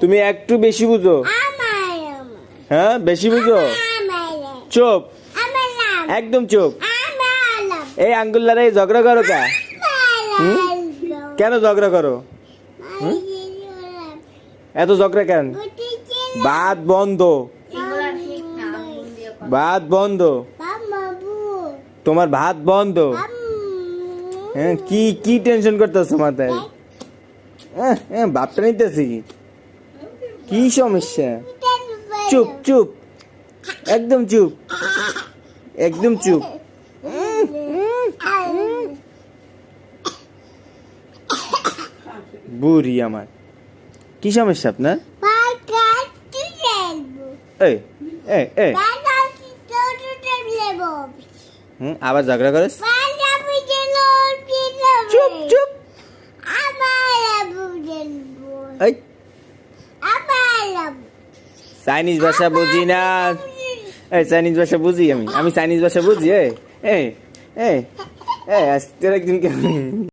তুমি একটু বেশি বুঝো। হ্যাঁ বেশি বুঝো। চুপ, একদম চুপ। এই আঙ্গুল্লারে ঝগড়া করো কা? কেন ঝগড়া করো? এত ঝগড়া কেন? ভাত বন্ধ, ভাত বন্ধ, তোমার ভাত বন্ধ। হ্যাঁ কি কি টেনশন করতেছো মাথায়? ভাতটা নিতেছি, কি সমস্যা? চুপ চুপ, একদম চুপ, একদম চুপ। বুড়ি আমার, কি সমস্যা আপনার? এই এই এই আবার ঝগড়া করিস? চুপ চুপ। এই চাইনিজ ভাষা বুঝি না। এই চাইনিজ ভাষা বুঝি আমি চাইনিজ ভাষা বুঝি। এই এই এই আজকের একদিন